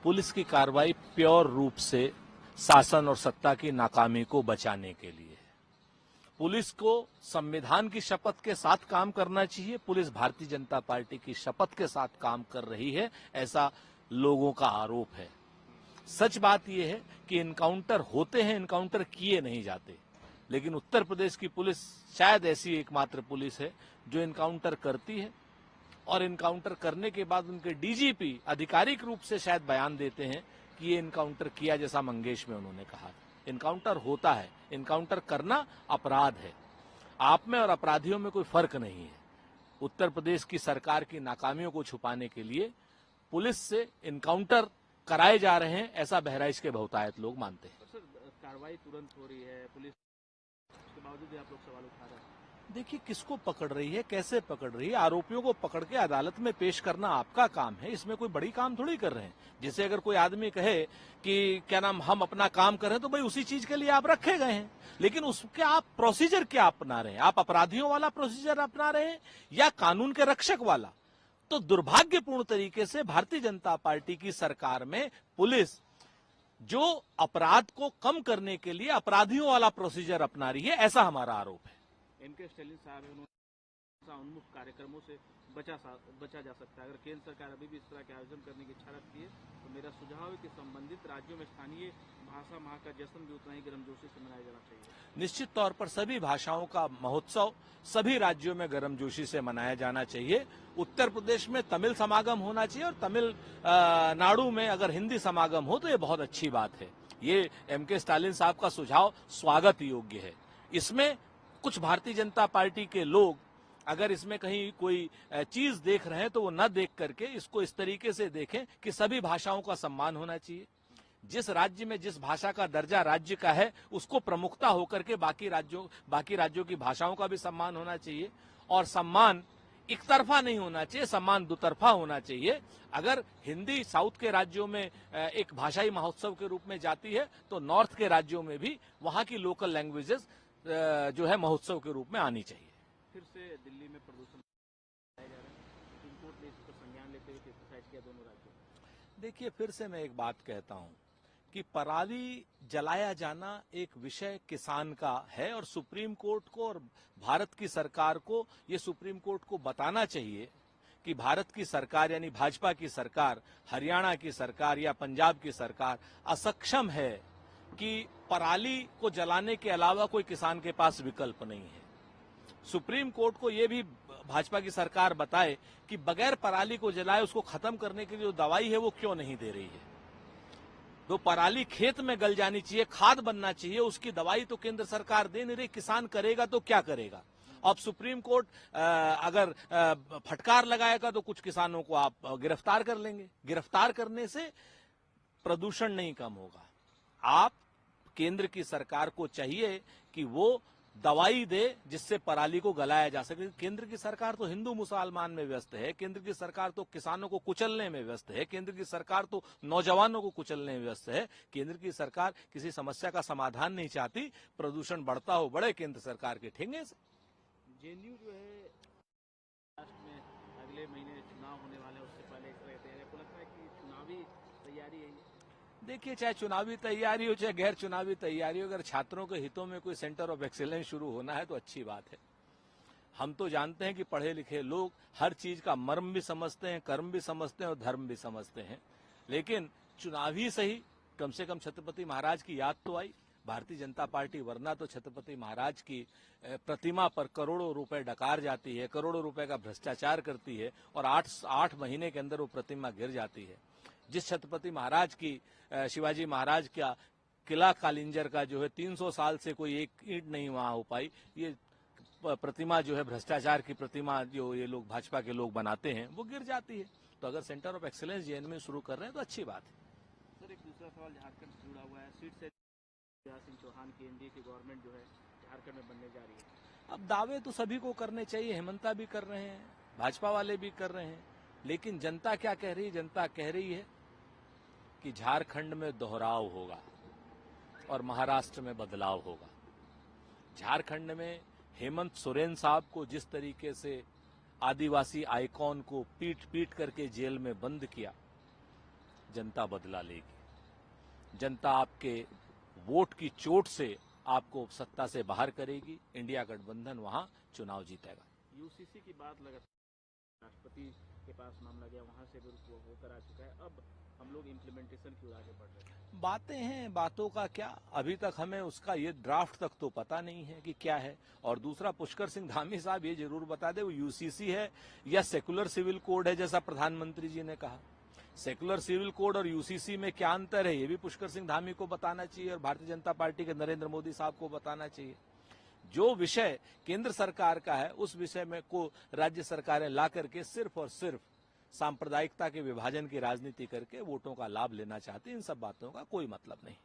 Police की कार्रवाई pure रूप से शासन और सत्ता की नाकामी को बचाने के लिए है। पुलिस को संविधान की शपथ के साथ काम करना चाहिए। पुलिस भारतीय जनता पार्टी की शपथ के साथ काम कर रही है, ऐसा लोगों का आरोप है। सच बात यह है कि इनकाउंटर होते हैं, इनकाउंटर किए नहीं जाते, लेकिन उत्तर प्रदेश की पुलिस शायद ऐसी एकमात्र पुलिस है जो इनकाउंटर करती है, और इनकाउंटर करने के बाद उनके डीजीपी आधिकारिक रूप से शायद बयान देते हैं कि ये इनकाउंटर किया, जैसा मंगेश में उन्होंने कहा। इनकाउंटर होता है, इनकाउंटर करना अपराध है। आप में और अपराधियों में कोई फर्क नहीं है। उत्तर प्रदेश की सरकार की नाकामियों को छुपाने के लिए पुलिस से इनकाउंटर कराए जा रहे हैं, ऐसा बहराइच के बहुतायत लोग मानते हैं। सर, कार्रवाई तुरंत हो रही है, पुलिस के बावजूद भी आप लोग सवाल उठा रहे हैं। देखिए, किसको पकड़ रही है, कैसे पकड़ रही है। आरोपियों को पकड़ के अदालत में पेश करना आपका काम है, इसमें कोई बड़ी काम थोड़ी कर रहे हैं। जैसे अगर कोई आदमी कहे कि क्या नाम, हम अपना काम कर रहे हैं, तो भाई उसी चीज के लिए आप रखे गए हैं, लेकिन उसके आप प्रोसीजर क्या अपना रहे हैं? आप अपराधियों वाला प्रोसीजर अपना रहे हैं या कानून के रक्षक वाला? तो दुर्भाग्यपूर्ण तरीके से भारतीय जनता पार्टी की सरकार में पुलिस जो अपराध को कम करने के लिए अपराधियों वाला प्रोसीजर अपना रही है, ऐसा हमारा आरोप है। एमके स्टालिन साहब उन्होंने उन्मुख कार्यक्रमों से बचा जा सकता है। अगर केंद्र सरकार अभी भी इस तरह के आयोजन करने की इच्छा रखती है, तो मेरा सुझाव है कि संबंधित राज्यों में स्थानीय भाषा माह का जश्न भी उतना ही गर्मजोशी से मनाया जाना चाहिए। निश्चित तौर पर सभी भाषाओं का महोत्सव सभी राज्यों में गर्मजोशी से मनाया जाना चाहिए। उत्तर प्रदेश में तमिल समागम होना चाहिए, और तमिल नाडु में अगर हिंदी समागम हो तो ये बहुत अच्छी बात है। ये एमके स्टालिन साहब का सुझाव स्वागत योग्य है। इसमें कुछ भारतीय जनता पार्टी के लोग अगर इसमें कहीं कोई चीज देख रहे हैं तो वो न देख करके इसको इस तरीके से देखें कि सभी भाषाओं का सम्मान होना चाहिए। जिस राज्य में जिस भाषा का दर्जा राज्य का है, उसको प्रमुखता होकर के बाकी राज्यों की भाषाओं का भी सम्मान होना चाहिए। और सम्मान एक तरफा नहीं होना चाहिए, सम्मान दुतरफा होना चाहिए। अगर हिंदी साउथ के राज्यों में एक भाषाई महोत्सव के रूप में जाती है, तो नॉर्थ के राज्यों में भी वहां की लोकल लैंग्वेजेस जो है महोत्सव के रूप में आनी चाहिए। फिर से दिल्ली में प्रदूषण बढ़ाया जा रहा है, सुप्रीम कोर्ट ने इस पर संज्ञान लेते हुए क्रिटिसाइज किया दोनों राज्यों। देखिए, फिर से मैं एक बात कहता हूं कि पराली जलाया जाना एक विषय किसान का है, और सुप्रीम कोर्ट को और भारत की सरकार को ये सुप्रीम कोर्ट को बताना चाहिए कि भारत की सरकार यानी भाजपा की सरकार, हरियाणा की सरकार या पंजाब की सरकार असक्षम है कि पराली को जलाने के अलावा कोई किसान के पास विकल्प नहीं है। सुप्रीम कोर्ट को यह भी भाजपा की सरकार बताए कि बगैर पराली को जलाए उसको खत्म करने के लिए जो दवाई है वो क्यों नहीं दे रही है। तो पराली खेत में गल जानी चाहिए, खाद बनना चाहिए, उसकी दवाई तो केंद्र सरकार दे नहीं रही। किसान करेगा तो क्या करेगा? अब सुप्रीम कोर्ट अगर फटकार लगाएगा तो कुछ किसानों को आप गिरफ्तार कर लेंगे। गिरफ्तार करने से प्रदूषण नहीं कम होगा। आप केंद्र की सरकार को चाहिए कि वो दवाई दे जिससे पराली को गलाया जा सके। केंद्र की सरकार तो हिंदू मुसलमान में व्यस्त है, केंद्र की सरकार तो किसानों को कुचलने में व्यस्त है, केंद्र की सरकार तो नौजवानों को कुचलने में व्यस्त है। केंद्र की सरकार किसी समस्या का समाधान नहीं चाहती। प्रदूषण बढ़ता हो बढ़े, केंद्र सरकार के ठेंगे से। जेएनयू जो है राष्ट्र में अगले महीने चुनाव होने वाले हैं, उससे पहले इस तरह तैयारी, आपको लगता है कि चुनावी तैयारी है? देखिए, चाहे चुनावी तैयारी हो चाहे गैर चुनावी तैयारी हो, अगर छात्रों के हितों में कोई सेंटर ऑफ एक्सीलेंस शुरू होना है तो अच्छी बात है। हम तो जानते हैं कि पढ़े लिखे लोग हर चीज का मर्म भी समझते हैं, कर्म भी समझते हैं और धर्म भी समझते हैं, लेकिन चुनावी सही कम से कम छत्रपति महाराज की याद तो आई। भारतीय जनता पार्टी वरना तो छत्रपति महाराज की प्रतिमा पर करोड़ों रुपए डकार जाती है, करोड़ों रुपए का भ्रष्टाचार करती है, और 8 महीने के अंदर वो प्रतिमा गिर जाती है। जिस छत्रपति महाराज की शिवाजी महाराज का किला कालिंजर का जो है 300 साल से कोई एक ईंट नहीं वहां हो पाई, ये प्रतिमा जो है भ्रष्टाचार की प्रतिमा जो ये लोग भाजपा के लोग बनाते हैं वो गिर जाती है। तो अगर सेंटर ऑफ एक्सीलेंस जेएनयू में शुरू कर रहे हैं तो अच्छी बात है। सर, एक दूसरा सवाल झारखंड से जुड़ा हुआ है। सीट से शिवराज सिंह चौहान की एनडीए की गवर्नमेंट जो है झारखंड में बनने जा रही है। अब दावे तो सभी को करने चाहिए, हेमंता भी कर रहे हैं, भाजपा वाले भी कर रहे हैं, लेकिन जनता क्या कह रही है? जनता कह रही है कि झारखंड में दोहराव होगा और महाराष्ट्र में बदलाव होगा। झारखंड में हेमंत सोरेन साहब को जिस तरीके से आदिवासी आइकॉन को पीट पीट करके जेल में बंद किया, जनता बदला लेगी। जनता आपके वोट की चोट से आपको सत्ता से बाहर करेगी। इंडिया गठबंधन वहां चुनाव जीतेगा। यूसीसी की बात लगातार राष्ट्रपति के पास मामला गया, वहां से भी वो होकर आ चुका है। अब हम लोग इम्प्लीमेंटेशन की ओर आगे बढ़ रहे हैं। बातें हैं, बातों का क्या, अभी तक हमें उसका ये ड्राफ्ट तक तो पता नहीं है कि क्या है। और दूसरा, पुष्कर सिंह धामी साहब ये जरूर बता दे वो यूसीसी है या सेकुलर सिविल कोड है, जैसा प्रधानमंत्री जी ने कहा। सेकुलर सिविल कोड और यूसीसी में क्या अंतर है, ये भी पुष्कर सिंह धामी को बताना चाहिए और भारतीय जनता पार्टी के नरेंद्र मोदी साहब को बताना चाहिए। जो विषय केंद्र सरकार का है उस विषय में को राज्य सरकारें ला करके सिर्फ और सिर्फ सांप्रदायिकता के विभाजन की राजनीति करके वोटों का लाभ लेना चाहती हैं। इन सब बातों का कोई मतलब नहीं।